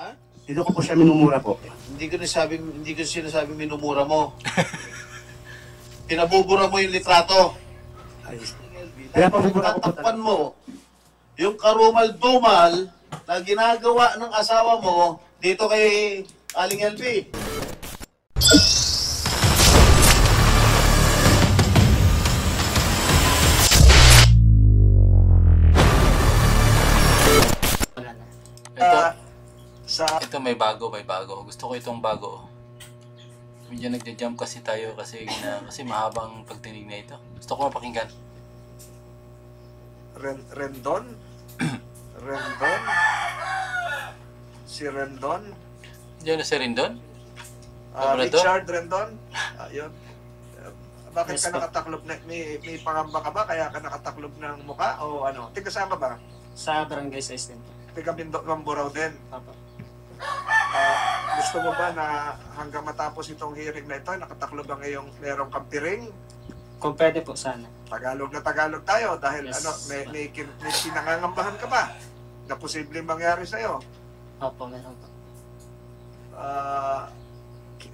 Ha? Hindi ko po siya minumura po. Hindi ko sinasabing minumura mo. Pinabubura mo yung litrato. Ayos. Kaya pabubura ko po Tatakpan talaga. mo yung karumal-dumal na ginagawa ng asawa mo dito kay Aling LB. Wala na. Ito may bago. Gusto ko itong bago. Medyo nagja-jump kasi tayo kasi mahabang pagtinig na ito. Gusto ko mapakinggan. Rendon? Rendon? Si Rendon? Diyan na si Rendon? Labrador? Richard Rendon? Yun. Bakit Yes, ka po. nakataklob na, may pangamba ka ba kaya ka nakataklob ng mukha o ano? Tiga saan ka ba? Sa barangay size din po. Tiga Mamburao din. Opo. Gusto mo ba na hanggang matapos itong hearing na ito, nakataklob ang iyong merong kampiring? Kung pwede po sana. Tagalog na Tagalog tayo dahil Yes. may pinangangambahan ka ba na posibleng mangyari sa'yo? Opo, meron po.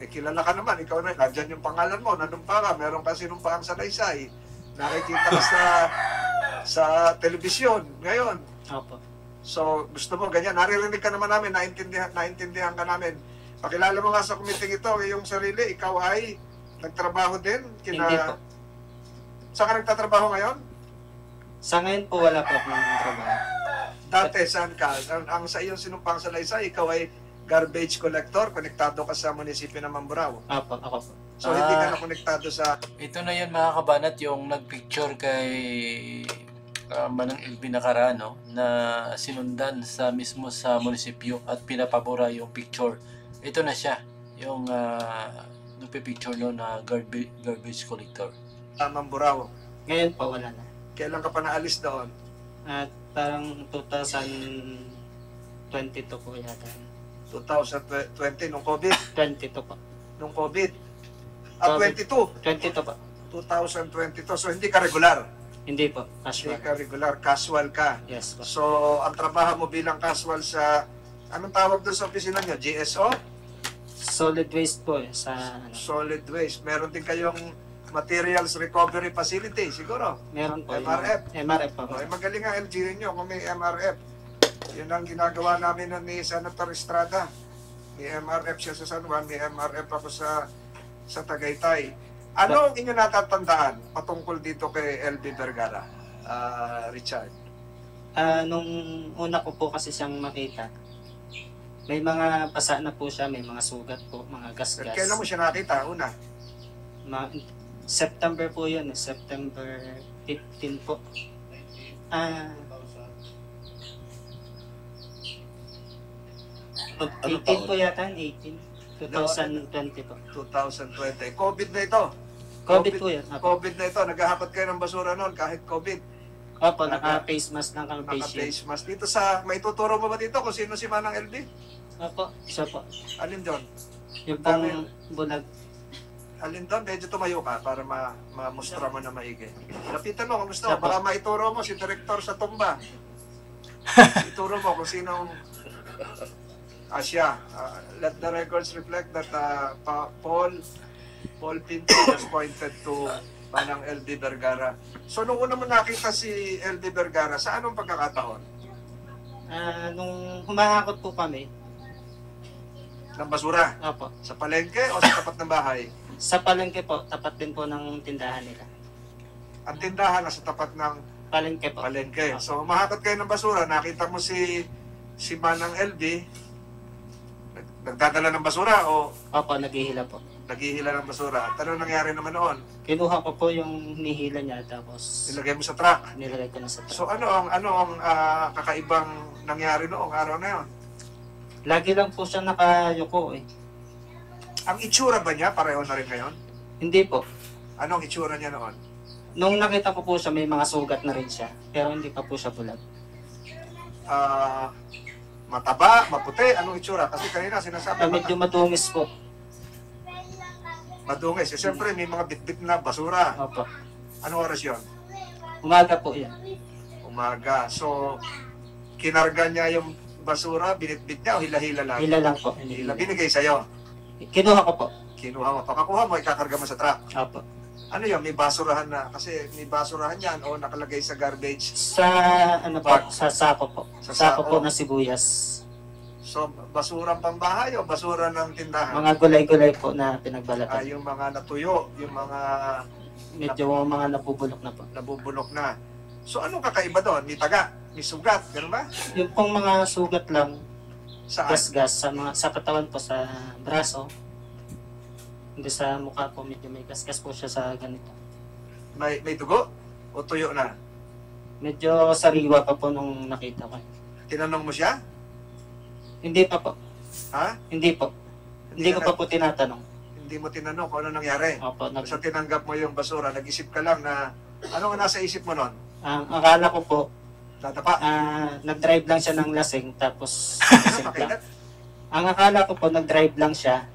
Kilala ka naman, ikaw na, nandyan yung pangalan mo, nanumpa ka, meron ka sinumpaang salaysay, nakikita ka sa telebisyon ngayon. Opo. So, gusto mo ganyan, naririnig ka naman namin, naintindihan ka namin. Pakilala mo nga sa committee ito, iyong sarili, ikaw ay nagtrabaho din? Hindi po. Saan ka nagtatrabaho ngayon? Sa ngayon po wala po akong trabaho. Dati, saan ka? Ang sa iyong sinumpang salaysay, ikaw ay garbage collector, konektado ka sa munisipyo ng Mamburao. Opo, ako po. So, hindi ka na konektado sa... Ito na yun mga kabanat, yung nagpicture kay Manang LB nakaraan, no? Na sinundan mismo sa munisipyo at pinapabura yung picture. Ito na siya, yung nagpipicture no na garbage collector. Mamburao. Ngayon po wala na. Kailan ka pa naalis doon? At parang 2022 po yata. 2020, nung COVID? 22 po. Nung COVID? COVID. 22. 22 po. 2022. So, hindi ka regular. Hindi po. Hindi Casual. ka regular. Casual ka. Yes po. So, ang trabaho mo bilang casual sa... Anong tawag doon sa opisina niyo? GSO? Solid waste po sa ano. Solid Waste. Meron din kayong Materials Recovery Facility, siguro. Meron po. MRF. MRF po. Okay, magaling ang LGU nyo kung may MRF. Yun ang ginagawa namin ni Senator Estrada. May MRF siya sa San Juan, may MRF ako sa Tagaytay. Ano ang inyo natatandaan patungkol dito kay LB Vergara, Richard? Nung una ko po kasi siyang makita, may mga pasa na po siya, may mga sugat po, mga gas-gas. Kailan mo siya nakita? Una? September po yun, September 15 po. 18 po yata, 18. 2020 po. 2020. COVID na ito. COVID po yun. Opo, COVID na ito. Naghahakot kayo ng basura noon kahit COVID. Opo, naka-face mask lang kami, face shield. Naka-face mask. Dito sa, may tuturo mo ba dito kung sino si Manang LB? Opo, isa po. Alin doon? Yung pong bulag. Alin doon? Medyo tumayo ka para ma-mustra mo na maigi. Lapitan mo kung gusto mo. Opo. Baka maituro mo si Direktor sa tumba. Ituro mo kung sinong siya. Let the records reflect that Paul Pinto was pointed to Manang LB Vergara. So, nung una mo nakita si LB Vergara, sa anong pagkakataon? Nung humahakot po kami, Ng basura? opo, Sa palengke o sa tapat ng bahay? sa palengke po, tapat din po ng tindahan nila. Ang tindahan nasa tapat ng Palengke po. palengke. So, humahakot kayo ng basura, nakita mo si Manang LB, nagdadala ng basura o Opo, naghihila po. naghihila ng basura. At ano nangyari naman noon? Kinuha ko po yung nihila niya, tapos Nilagay mo sa truck. nilagay ko na sa truck. So ano ang kakaibang nangyari noong araw na yon? Lagi lang po siya nakayuko eh. Ang itsura ba niya pareho na rin ngayon? Hindi po. Anong itsura niya noon? Nung nakita ko po siya, may mga sugat na rin siya. Pero hindi pa po siya bulag. Mataba, maputi, anong itsura? Kasi kanina sinasabi Medyo madungis po. madungis. Siyempre may mga bitbit na basura. Opo. Anong oras yon? Umaga po yan. Umaga. So, kinarga niya yung basura, binitbit niya o hila-hila lang? Hila lang po. Hila. Binigay sa'yo. Kinuha ko po. Kinuha mo. Pagkakuha mo, ikakarga mo sa truck. Opo. Ano yun? May basurahan na. Kasi may basurahan yan o nakalagay sa garbage. Sa ano po, Bag. sa sako po. Sa Sako po sako. na sibuyas. So, basurang pambahay o basura ng tindahan? Mga gulay-gulay po na pinagbalatan. Yung mga natuyo, yung mga Medyo mga nabubulok na po. nabubulok na. So, anong kakaiba doon? May taga, may sugat, gano'n ba? Yung pong mga sugat lang, Saan? gas-gas sa katawan po, sa braso. Hindi sa mukha po, medyo may gas-gas po siya sa ganito. May dugo? O tuyo na? Medyo sariwa pa po nung nakita ko. Tinanong mo siya? Hindi pa po. Ha? Hindi po. Hindi ko pa po tinatanong. Hindi mo tinanong kung ano nangyari. Opo, Basta tinanggap mo yung basura, nag-isip ka lang na, ano nga nasa isip mo nun? ang akala ko po, Tatapa? nag-drive lang siya ng lasing, tapos lasing lang. Pakailan? Ang akala ko po, nag-drive lang siya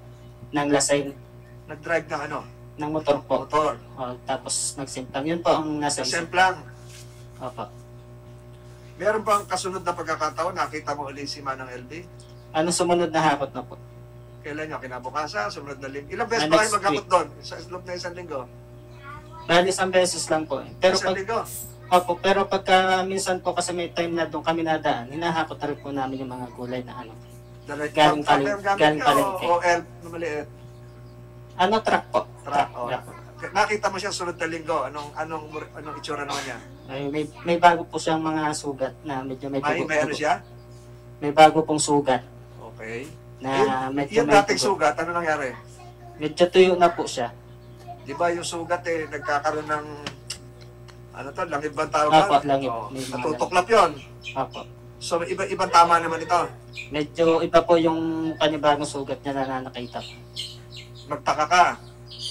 ng lasing, Nag-drive ng ano? ng motor po. Motor. O, tapos nagsimplang. Yun po ang nasa Sa isip. semplang. Opo. Meron bang kasunod na pagkakataon, nakita mo ulit si Manang LB? Ano sumunod na hakot na po? Kailan nyo? Kinabukasan, sumunod na linggo. Ilang beses Ah, ba kayo next magkakot doon? Sa loob na isang linggo? Bali, isang beses lang po. Pero Isang pag, linggo? opo, pero pagka minsan po kasi may time na doon kami nadaan, hinahakot na rin po namin yung mga gulay na ano. Galing Galing palengke. O elf na maliit? Ano, truck po? Truck, o. Yeah. Nakita mo siya sunod na linggo. Anong itsura naman niya? Ay, may bago po siyang mga sugat na medyo may May ano dugo. siya? May bago pong sugat Okay. na medyo Yung may dating dugo. sugat, ano nangyari? Medyo tuyo na po siya. Di ba yung sugat nagkakaroon ng ano to, langib bang tawag Opo, doon? langib. Oo. May mga Natutuklap yun. Opo. So, ibang tama naman ito. Medyo iba po yung panibagong sugat niya na nakita ko. Nagtaka ka.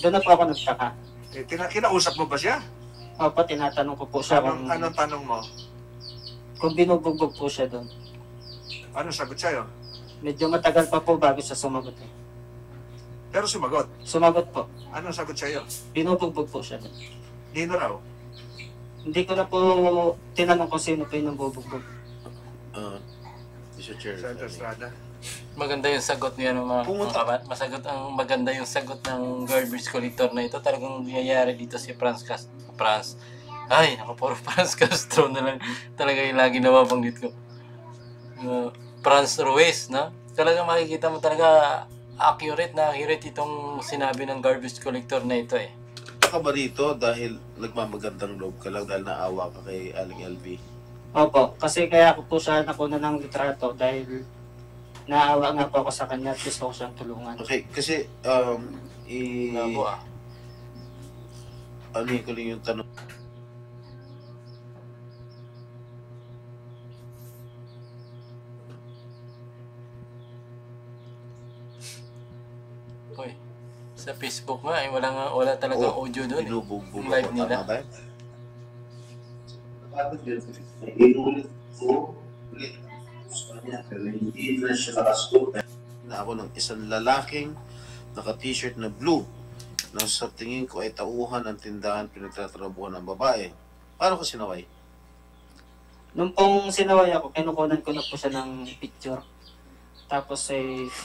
Doon na po ako nagtaka. Kinausap mo ba siya? Opo, tinatanong ko po siya Anong tanong mo? kung binubugbog po siya doon. Anong sagot sa'yo? Medyo matagal pa po bago siya sumagot eh. Pero sumagot. Sumagot po. Anong sagot sa'yo? Binubugbog po siya doon. Nino raw. Hindi ko na po tinanong kung sino po yung nabubugbog. Mr. Chair. Senator Estrada. Maganda yung sagot niya ng mga Pumunta- maganda yung sagot ng garbage collector na ito. Talagang nangyayari dito si Franz. Ay, naku, puro Franz Castro na lang. Talaga yung lagi nababanggit ko. Franz Ruiz, no? Talagang makikita mo talaga accurate itong sinabi ng garbage collector na ito eh. Ka ba dito dahil nagmamagandang loob ka lang dahil naawa ka kay Aling LV? Opo, kasi kaya ako po siya nakuna ng litrato dahil naawa nga po ako sa kanya at gusto ko siyang tulungan. Okay, kasi Labo ah. ano ko lang yung tanong. Hoy, sa Facebook nga, wala talagang audio doon. Binubugbog Yung live ako, nila. tama ba? Inulit ko ulit sa kanya, pero hindi na siya nakasko. Na ako ng isang lalaking naka-t-shirt na blue na sa tingin ko ay tauhan ng tindahan pinagtatrabuhan ng babae. Paano ka sinaway? Nung pong sinaway ako, kinukunan ko na po siya ng picture. Tapos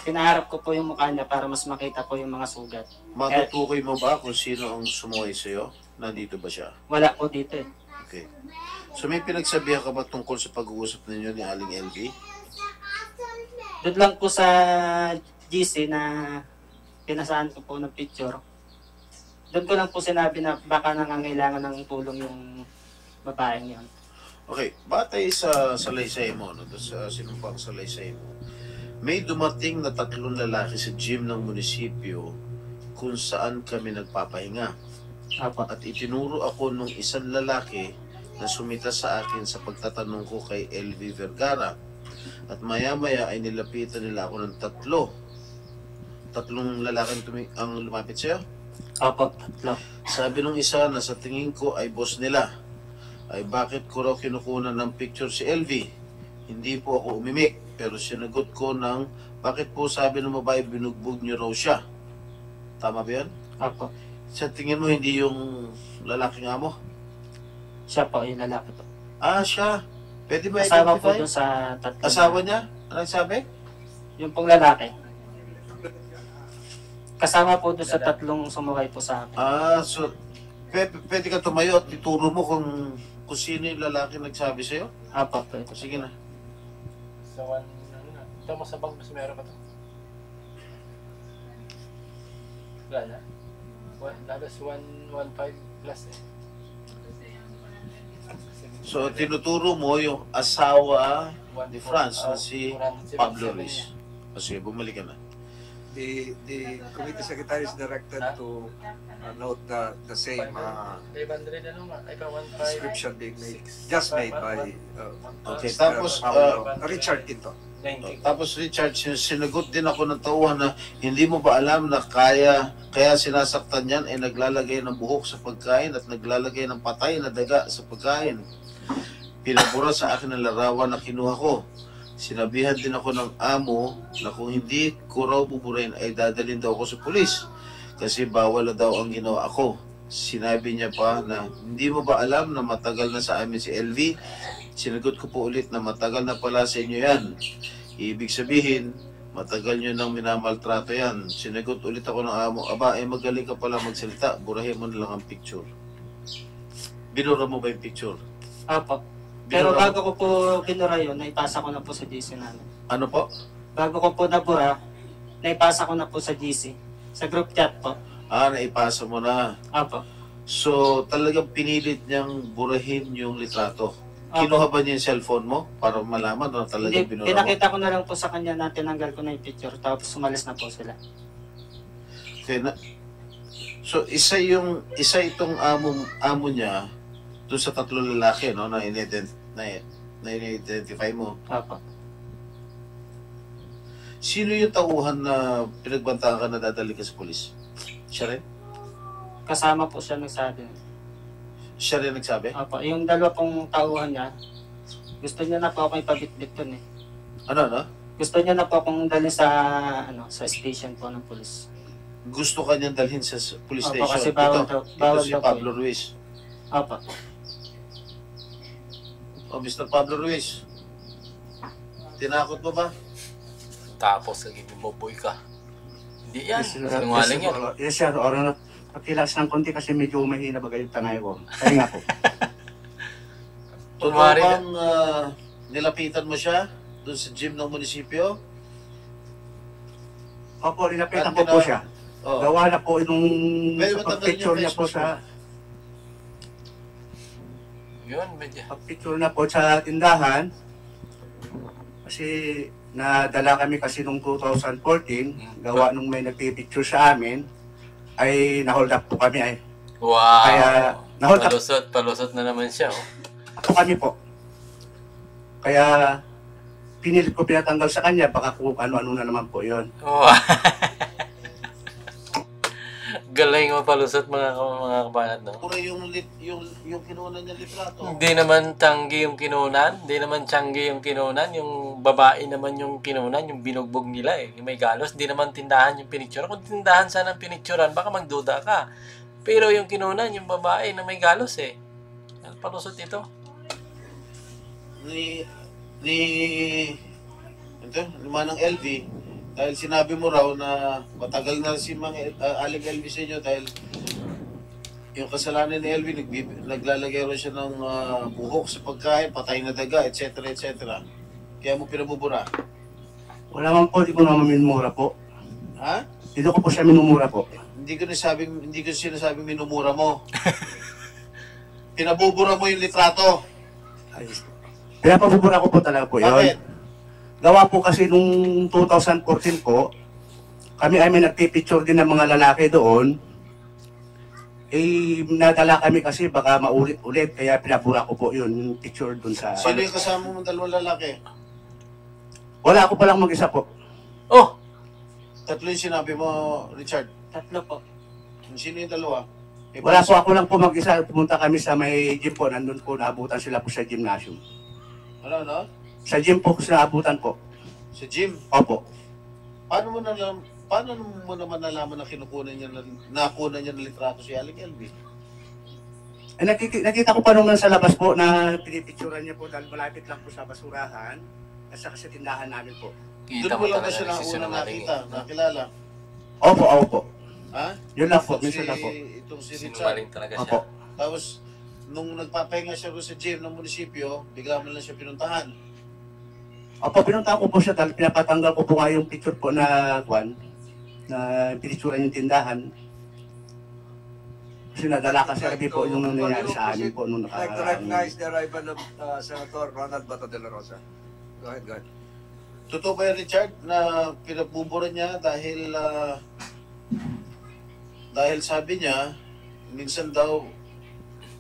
pinaharap ko po yung mukha niya para mas makita ko yung mga sugat. Matutukoy mo ba kung sino ang sumuway sa'yo? Nandito ba siya? Wala po dito eh. Okay. So may pinagsabihan ka ba tungkol sa pag-uusap ninyo ni Aling LV? Doon lang po sa GC na pinasaan ko po ng picture. Doon ko lang po sinabi na baka nangangailangan ng tulong yung babaeng yun. Okay, batay sa salaysay mo, no? Sa sinumpang salaysay mo, may dumating na 3 lalaki sa gym ng munisipyo kung saan kami nagpapahinga. Apo. At itinuro ako nung isang lalaki na sumita sa akin sa pagtatanong ko kay LV Vergara. At maya-maya ay nilapitan nila ako ng 3 lalaki ang lumapit sa'yo. Apo, tatlo. Sabi nung isa na sa tingin ko ay boss nila, ay bakit ko raw kinukunan ng picture si LV? Hindi po ako umimik, pero sinagot ko ng bakit po sabi ng babae binugbog niyo raw siya. Tama ba yan? Apo. Sa tingin mo hindi yung lalaking amo? Siya po, yung lalaki po. Ah, siya. Pwede ba Asawa po identify? doon sa tatlo. Asawa niya? Ano sabi? Yung pong lalaki. Kasama po doon sa tatlong sumuway po sa akin. So, pwede ka tumayo at ituro mo kung sino yung lalaki nagsabi sa'yo? Apo, pwede. Sige na. Sa one, ano na. Ito mo sa bag, mas meron pa ito. Wala na. Labas 115 plus eh. So, tinuturo mo yung asawa ni Franz na si Pablo Ruiz. Sige, bumalik ka na. The committee secretary is directed to note the same 500 ano nga? Ay pa 1.5. description being made, just made by Okay, Mr. tapos, Richard Quinto. 90. Tapos Richard, sinagot din ako ng tauhan na hindi mo ba alam na kaya sinasaktan yan ay naglalagay ng buhok sa pagkain at naglalagay ng patay na daga sa pagkain. Pinabura sa akin ang larawan na kinuha ko. Sinabihan din ako ng amo na kung hindi ko raw buburin ay dadalhin daw ako sa pulis kasi bawal na daw ang ginawa ako. Sinabi niya pa na hindi mo ba alam na matagal na sa amin si LV? Sinagot ko po ulit na matagal na pala sa inyo yan. Ibig sabihin, matagal nyo nang minamaltrato yan. Sinagot ulit ako ng amo, aba, magaling ka pala magsalita, burahin mo na lang ang picture. Binura mo ba yung picture? Apo. Pero Binura mo- bago ko po binura yun, naipasa ko na po sa GC namin. Ano po? Bago ko po nabura, naipasa ko na po sa GC. Sa group chat po. Naipasa mo na. Apo. So, talagang pinilit niyang burahin yung litrato. Kinuha ba niya yung cellphone mo para malaman na talagang Hindi, binura mo? pinakita ko na lang po sa kanya na tinanggal ko na yung picture tapos sumalis na po sila. Okay, so, isa itong amo niya doon sa tatlo lalaki, no, na in-identify mo. Apo. Sino yung tauhan na pinagbantaan ka na dadali ka sa polis? Siya rin? Kasama po siya nagsabi. Siya rin nagsabi? Apo, yung dalawa pong tauhan niya, gusto niya na po ako ipabitbit dun eh. Ano? Gusto niya na po akong dalhin sa sa station po ng pulis. Gusto ka niyang dalhin sa police Opo, station. kasi bawal Ito si daw po Pablo Ruiz. Apo. Mr. Pablo Ruiz. Tinakot mo ba? Tapos naging boboy ka. Hindi yan. Yes, Sinungaling yan. Yes, sir. Or pakilas ng konti kasi medyo mahina bagay yung tangay ko. Kaya nga po. Totoo Kunwari bang nilapitan mo siya doon sa gym ng munisipyo? Opo, nilapitan At ko po siya. Oh. Gawa na po nung Pwede sa ba tanggalin picture yung niya po Facebook sa Yun, medyo. picture na po sa tindahan. Kasi nadala kami kasi nung 2014, gawa nung may nagpipicture sa amin, ay na-hold up po kami ay. Wow. Kaya, na-hold up Palusot na naman siya. Oh. po kami po. Kaya pinilit ko pinatanggal sa kanya, baka kung ano-ano na naman po yon. Wow. Galing mo palusot mga kabanat, no? Pura yung kinuha niya litrato. Hindi naman tanggi yung kinunan, hindi naman tiyanggi yung kinunan, yung babae naman yung kinunan, yung binugbog nila eh, yung may galos, hindi naman tindahan yung pinicturan. Kung tindahan sana ang pinicturan, baka magduda ka. Pero yung kinunan, yung babae na may galos eh. Ano palusot ito? Ni Manang LV, dahil sinabi mo raw na matagal na si Aling LV sa inyo dahil yung kasalanan ni LV, naglalagay rin siya ng buhok sa pagkain, patay na daga, etc. etc. Kaya mo pinabubura. Wala man po, di ko naman minumura po. Ha? Dito ko po siya minumura po. Hindi ko sinasabing minumura mo. Pinabubura mo yung litrato. Ayos po. Pinapabubura ko po talaga po yun. Bakit? Gawa po kasi nung 2014 po, kami ay may nagpipicture din ng mga lalaki doon. Nadala kami kasi baka maulit-ulit, kaya pinabura ko po yun, yung picture doon sa... Sino yung kasama mong dalawang lalaki? Wala ako palang mag-isa po. Oh! Tatlo yung sinabi mo, Richard. Tatlo po. Sino yung dalawa? Wala po, ako lang po mag-isa. Pumunta kami sa may gym po, nandun po, naabutan sila po sa gymnasium. Ano? Sa gym po, sila abutan po. Sa gym? Opo. Paano mo naman nalaman na nakuha niya ng litrato si Aling LV? Nakita ko pa naman sa labas po na pinipicturan niya po dahil malapit lang po sa basurahan. at saka sa tindahan namin po. Kita Doon mo mo lang na talaga siya na unang nagsisinungaling nakita, nakilala. Opo, opo. Ha? Yun lang po, Itong minsan lang po. Itong si Richard. Sinungaling talaga siya. Opo. Tapos, nung nagpapahinga siya doon sa gym ng munisipyo, bigla mo lang siya pinuntahan. Opo, pinuntahan ko po siya dahil pinapatanggal ko po nga yung picture po na pinicturan yung tindahan. Kasi nadala kasi kami po yung nangyayari sa amin po nung I'd like to recognize the arrival of Senator Ronald Bato de la Rosa. Go ahead, go ahead. Totoo ba yan, Richard, na pinabubura niya dahil sabi niya, minsan daw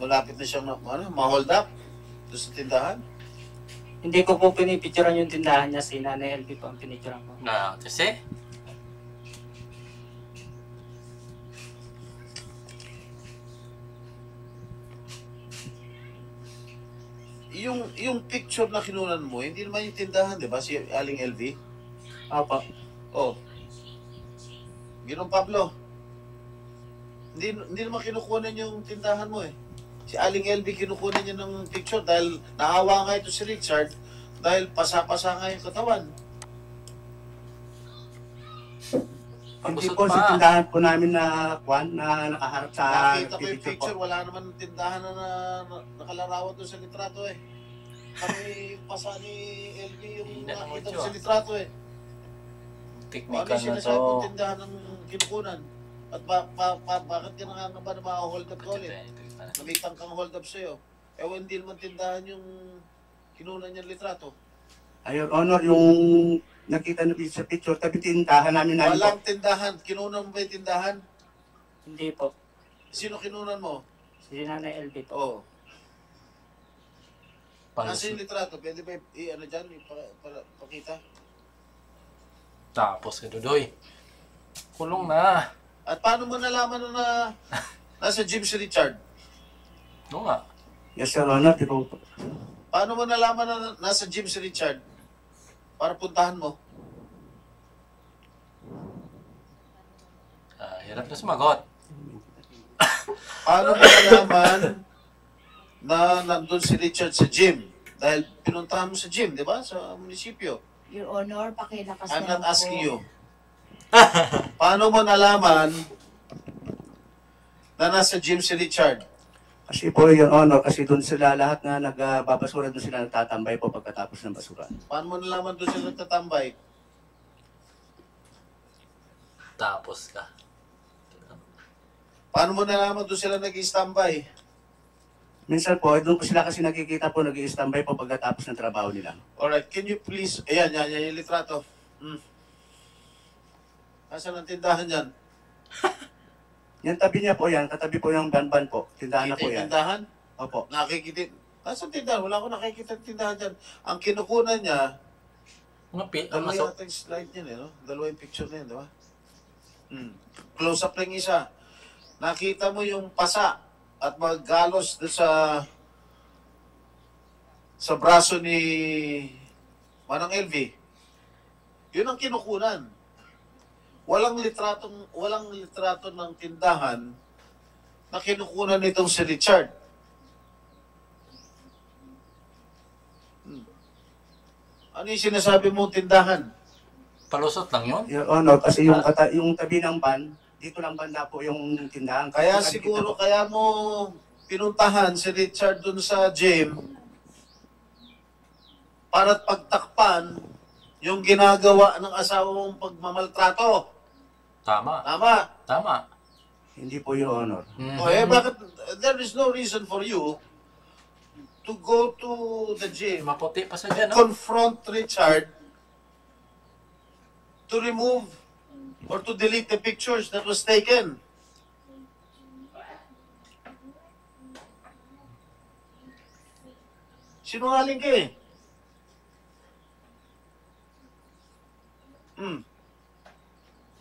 malapit na siyang ma-hold up doon sa tindahan? Hindi ko po pinipicturan yung tindahan niya, si Nanay LB po ang pinicturan ko. Na, kasi, Yung picture na kinunan mo, hindi naman yung tindahan, di ba? Si Aling LV? Opo. Oh. Ginong Pablo. Hindi naman kinukunan yung tindahan mo eh. Si Aling LV kinukunan niya ng picture dahil naawa nga ito si Richard dahil pasa-pasa nga yung katawan. Hindi pagusot po sa pa. tindahan po namin na nakaharap sa Nakita ko yung picture po. picture, wala naman tindahan na nakalarawan doon sa litrato eh. Kami pasa ni LV yung Hindi na nakita naman ko sa yun. litrato eh. Ano Technical yung na sinasabi to. mong tindahan ng kinukunan? At bakit ka nangangamba na ma-hold up ka ulit? Namitang kang hold up sa'yo. Hindi naman tindahan yung kinunan niyang litrato. Ayun, Honor, yung nakita na sa picture, tabi tindahan namin po. Walang tindahan. Kinunan mo ba yung tindahan? Hindi po. Sino kinunan mo? Si Nanay LB po. Oo. Palusot. Nasa yung litrato? Pwede ba ano dyan? Pakita? Tapos ka, Dudoy. Kulong na. At paano mo nalaman na nasa gym si Richard? Oo nga. Yes, Sir Honor, di po. Paano mo nalaman na nasa gym si Richard? Para puntahan mo? Hirap na sumagot. Paano mo nalaman na nandun si Richard sa gym? Dahil pinuntahan mo sa gym, di ba? Sa munisipyo. Your Honor, pakilakas I'm na not lang asking po. you. Paano mo nalaman na nasa gym si Richard? Kasi po, Your Honor, kasi doon sila lahat na nagbabasura, doon sila nagtatambay po pagkatapos ng basura. Paano mo nalaman doon sila nagtatambay? Tapos ka. Paano mo nalaman doon sila nag-i-standby? Minsan po, doon po sila kasi nakikita po, nag-i-standby po pagkatapos ng trabaho nila. Alright, can you please... Ayan, yung litrato. Asan ang tindahan yan? Yan tabi niya po yan, katabi po yung banban po. Tindahan na Kita po yung yan. tindahan? Opo. Nakikita... Asan tindahan? Wala akong nakikita yung tindahan dyan. Ang kinukunan niya, dalawa yata yung slide niya, no? Dalawa yung picture niya, di ba? Close up lang isa. Nakita mo yung pasa at maggalos doon sa braso ni Manang LV. Yun ang kinukunan. Walang litrato ng tindahan na kinukunan nitong si Richard. Ano yung sinasabi mong tindahan? Palusot lang yun? Your Honor, kasi yung tabi ng ban, dito lang banda po yung tindahan. Kaya Kasi siguro, nakikita po- kaya mo pinuntahan si Richard dun sa gym para pagtakpan yung ginagawa ng asawa mong pagmamaltrato. Tama. Tama? Tama. Hindi po, Your Honor. Mhm. O bakit there is no reason for you to go to the gym, Maputi pa sa dyan, no? confront Richard to remove or to delete the pictures that was taken. Sinungaling ka eh.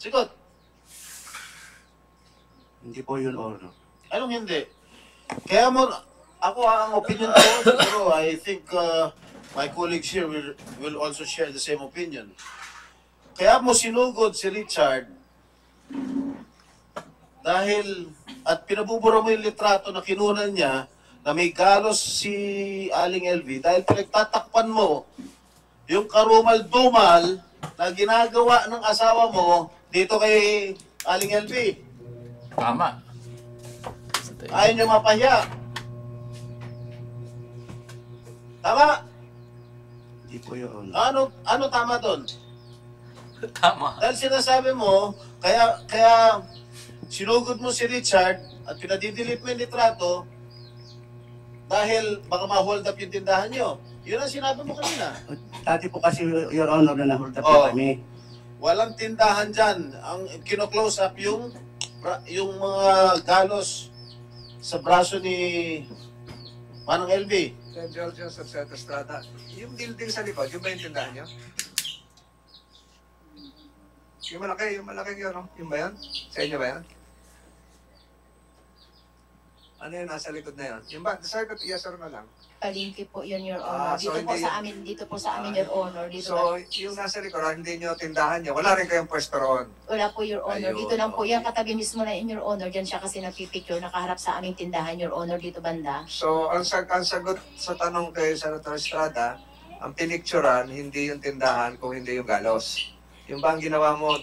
Sigot. Hindi po yun, Honor. Anong hindi? Kaya mo, ako ang opinion ko, siguro, I think my colleagues here will also share the same opinion. Kaya mo sinugod si Richard dahil, at pinabubura mo yung litrato na kinunan niya na may galos si Aling LV dahil pinagtatakpan mo yung karumal-dumal na ginagawa ng asawa mo dito kay Aling LV. Tama. Ayaw niyo mapahiya. Tama? Hindi po, Your Honor. Ano tama doon? Tama. Dahil sinasabi mo, kaya sinugod mo si Richard at pinadidelete mo yung litrato dahil baka ma-hold up yung tindahan nyo. Yun ang sinabi mo kanina. Dati po kasi, Your Honor, na na-hold up Oh. po kami. Walang tindahan dyan. Ang kino-close up yung mga galos sa braso ni Manang LV. St. George's at Santa Estrada. Yung building sa likod, yung ba yung tindahan nyo? Yung malaki yun, no? Yung ba yun? Sa inyo ba yun? Ano yun, nasa likod na yun? Yung ba, sagot, yes or no lang? Palingki po yun, Your Honor. So Dito po sa amin, Your Honor. Dito So, yung nasa likod, hindi nyo tindahan nyo, wala rin kayong pwesto roon. wala po, Your Honor. Ayun, Dito lang po okay. yan, katabi mismo na in Your Honor. Diyan siya kasi nagpipicture, nakaharap sa aming tindahan, Your Honor, dito banda. So, ang sagot sa tanong kay Senator Estrada, ang pinicturan, hindi yung tindahan, kung hindi yung galos. Yung ba ang ginawa mo,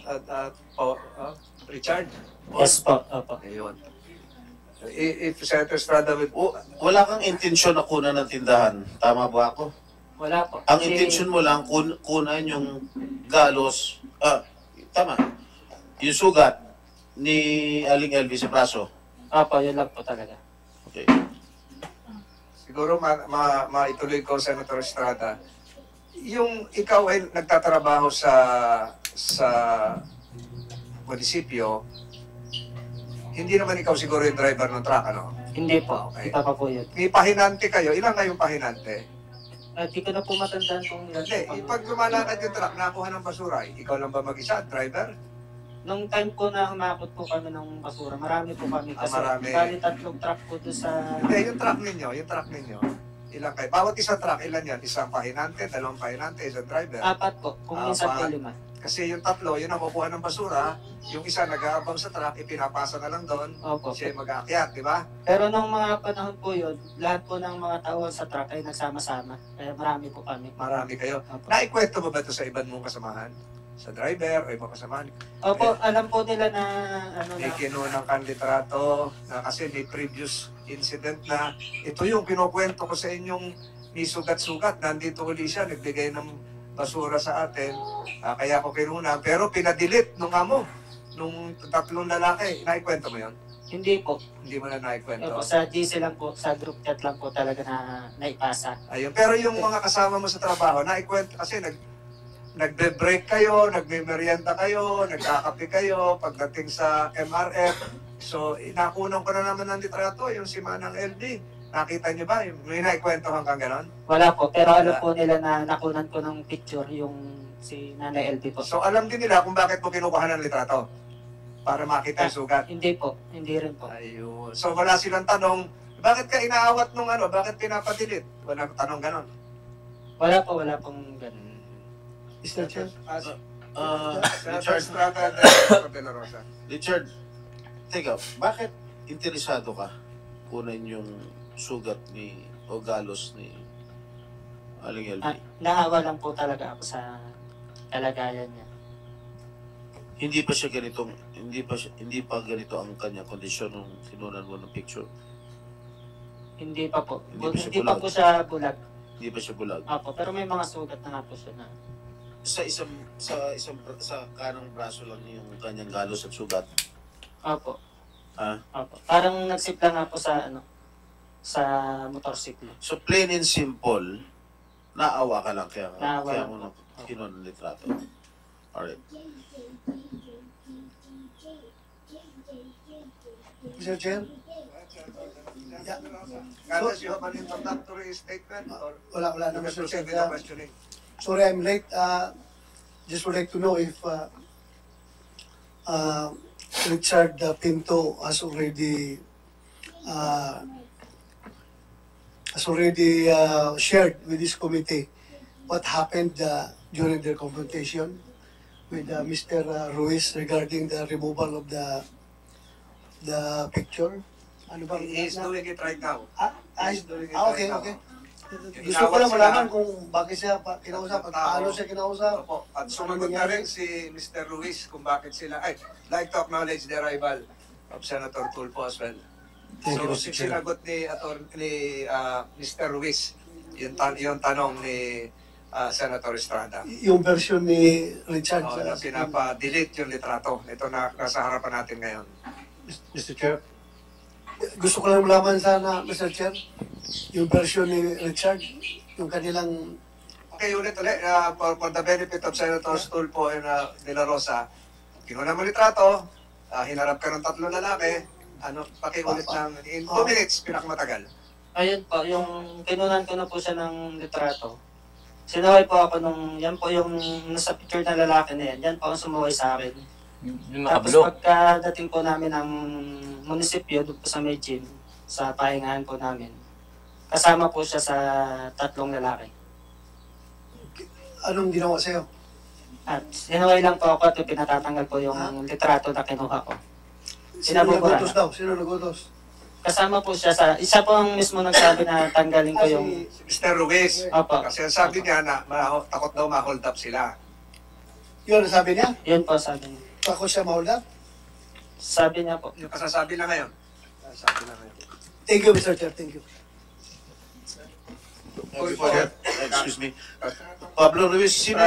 Richard? Yes po, opo. Ayun. If Senator Estrada will... Wala kang intensyon na kunan ng tindahan. Tama ba ako? Wala po. Ang Kasi- intensyon mo lang kunan yung galos. Tama. Yung sugat ni Aling LV sa braso. Opo, yun lang po talaga. Okay. Siguro maituloy ko, Senator Estrada. Yung ikaw ay nagtatrabaho sa munisipyo, hindi naman ikaw siguro yung driver ng truck, ano? Hindi po. Okay. Iba pa po yun. May pahinante kayo. Ilan kayong pahinante? Di ko na po matandaan kung ilan Hindi. po. Pag lumalakad yung truck, nakuha ng basura, ikaw lang ba mag-isa, driver? Nung time po na humakot po kami ng basura, marami po kami. Kasi Marami. bali 3 truck po doon sa... Hindi, yung truck ninyo. Ilan kayo? Bawat isang truck, ilan yan? Isang pahinante, 2 pahinante, isang driver. 4 po, kung minsan po 5. Kasi yung 3, yun ang kukuha ng basura. Yung isa nag-aabang sa truck, ipinapasa na lang doon. Opo. Siya mag-aakyat, di ba? Pero nung mga panahon po yun, lahat po ng mga tao sa truck ay nagsama-sama. Kaya marami po kami. Marami kayo. Opo. Naikwento mo ba ito sa ibang mong kasamahan? Sa driver o ibang kasamahan? Opo, alam po nila na ano May na. kinunang kang litrato na kasi may previous incident na ito yung kinukwento ko sa inyong may sugat-sugat. Nandito uli siya, nagbigay ng basura sa atin. Kaya ako kinuna. Pero pinadelete nung amo, nung 3 lalaki. Naikwento mo yun? Hindi po. Hindi mo na naikwento. Opo, sa GC lang po, sa group chat lang po talaga na naipasa. Ayun. Pero yung mga kasama mo sa trabaho, naikwento kasi nagbe-break kayo, nagme-merienda kayo, nagkakape kayo, pagdating sa MRF. So, nakunan ko na naman ng litrato, yung si Manang LD. Nakita niyo ba? May naikwentohan kang ganon? Wala po, pero alam po nila na nakunan ko ng picture yung si Nanay LB po. So, alam din nila kung bakit mo kinukuha ng litrato. Para makita yung sugat. Hindi po, hindi rin po. Ayun. So, wala silang tanong, bakit ka inaawat nung ano? Bakit pinapadilit? Walang tanong ganon. Wala pong ganun. Mr. Chair? Richard, Rosa. Richard, teka, bakit interesado ka kunan yung sugat o galos ni Aling LV? Naawa lang po talaga ako sa kalagayan niya. Hindi pa ganito ang kanya kondisyon nung kinunan mo ng picture. Hindi pa po. Hindi pa siya Hindi pa bulag. po siya bulag. Hindi pa siya bulag. Opo, pero may mga sugat na nga po siya na. Sa kanang braso lang yung kanyang galos at sugat. Opo. Ha? Opo. Parang nagsipla nga po sa sa motorsiklo. So plain and simple, naawa ka lang Naawa kaya lang mo po. na kinunan ng litrato. Alright. Mr. Chair? Carlos, you have an introductory statement? Or Wala you na, can Mr. proceed Chair. with the questioning? Sorry, I'm late. Just would like to know if Richard Pinto has already shared with this committee what happened during their confrontation with Mr. Ruiz regarding the removal of the picture. Ano bang He is doing it right now. Ah, He's doing it okay, right now. okay. Gusto ko lang malaman kung bakit siya kinausap at paano siya kinausap. Opo. At sumagot na rin si Mr. Ruiz kung bakit sila, like to acknowledge the arrival of Senator Tulfo as well. Thank you, So, Mr. Chair. sinagot ni Mr. Ruiz yung tanong ni Senator Estrada. Yung version ni Richard. Na pinapa-delete yung litrato. Ito na nasa harapan natin ngayon. Mr. Chair. Gusto ko lang malaman sana, Mr. Chair, yung version ni Richard, yung kanilang... Okay, ulit. For the benefit of Senators Tulfo and De La Rosa, kinuha mo litrato, hinarap ka ng 3 lalaki, pakiulit ng in 2 minutes, pinakamatagal. Ayun po, yung kinunan ko na po siya ng litrato. Sinaway po ako yan po yung nasa picture na lalaki na yan po ang sumuway sa akin. Yung Tapos nakablo. pagkadating po namin ng munisipyo, doon po sa may gym, sa pahingahan po namin, kasama po siya sa 3 lalaki. Anong ginawa sa'yo? At sinaway lang po ako at pinatatanggal po yung litrato na kinuha ko. Sino Sinabubura nagutos na. daw? Sino nagutos? Kasama po siya isa po ang mismo nagsabi na tanggalin ko yung... Si Mr. Ruiz, Opo. kasi sabi niya na takot daw ma-hold up sila. Yun, sabi niya? Yun po sabi niya. Ako siya ma-hold up? Sabi niya po. Yung kasasabi na ngayon. Sabi na ngayon. Thank you, Mr. Chair. Thank you. Excuse me. Pablo Ruiz, sino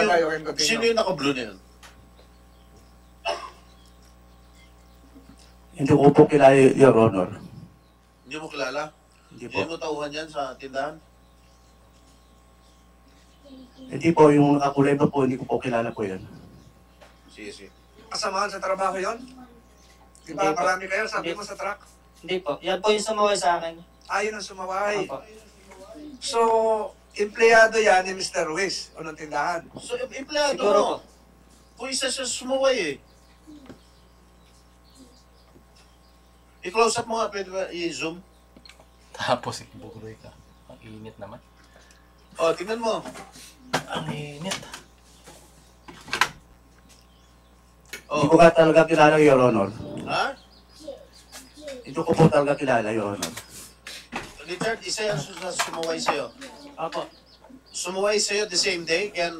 yung naka-blue na yun? Hindi ko po kilala, Your Honor. Hindi mo kilala? Hindi Hindi mo tauhan yan sa tindahan? Hindi po, yung nakakulay ba po, hindi ko po kilala po yan. Sige, sige. Kasamahan sa trabaho yon? Di ba Hindi po. marami kayo, sabi Hindi. mo sa truck? Hindi po. Yan po yung sumaway sa akin. Yun ang sumaway. Opo. So, empleyado yan ni Mr. Ruiz o ng tindahan. So, empleyado Siguro mo. po. Kung isa siya sumuway eh. I-close up mo nga, pwede ba i-zoom? Tapos ibugroy ka. Ang init naman. O, tingnan mo. Ang init. Hindi ko O, ka talaga kilala, Your Honor. ha? Hindi ko po talaga kilala, Your Honor. Richard, isa yan sumuway sa'yo. Opo. Sumuway sa'yo the same day, kaya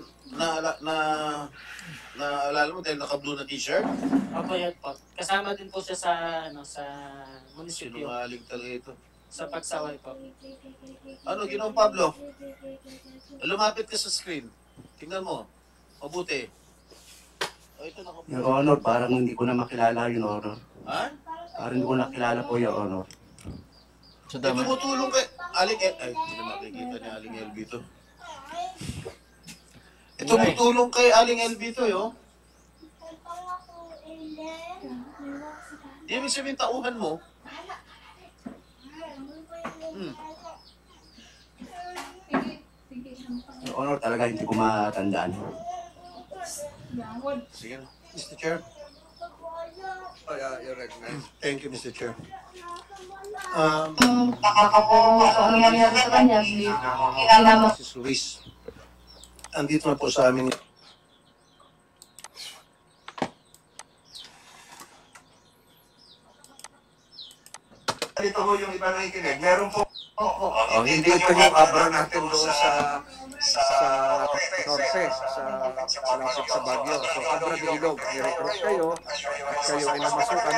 naalala mo dahil naka-blue na t-shirt? Opo, yan po. Kasama din po siya sa sa munisipyo. Sinungaling talaga ito. Sa pagsaway po. Ano, Ginoong Pablo? Lumapit ka sa screen. Tingnan mo. Mabuti. O, ito naka-blue. Your Honor, parang hindi ko na makilala, Your Honor. Ha? Parang hindi ko nakilala po, Your Honor. So, Eh, dami. tumutulong kay Aling ay, hindi na makikita ni Aling LB to. Tumutulong kay Aling LB to, yo. Ibig sabihin, tauhan mo. Your Honor, talaga hindi ko matandaan. Sige na. Mr. Chair. You're recognized. Thank you, Mr. Chair. Ang nangyari sa kanya, kilala mo. Mrs. Luis, andito na po sa amin. Ito ho yung iba nakikinig. Meron po. Hindi ito yung abra natin doon sa Norte, sa malapit sa Baguio. So, abra bilog. I-recruit kayo at kayo ay namasukan.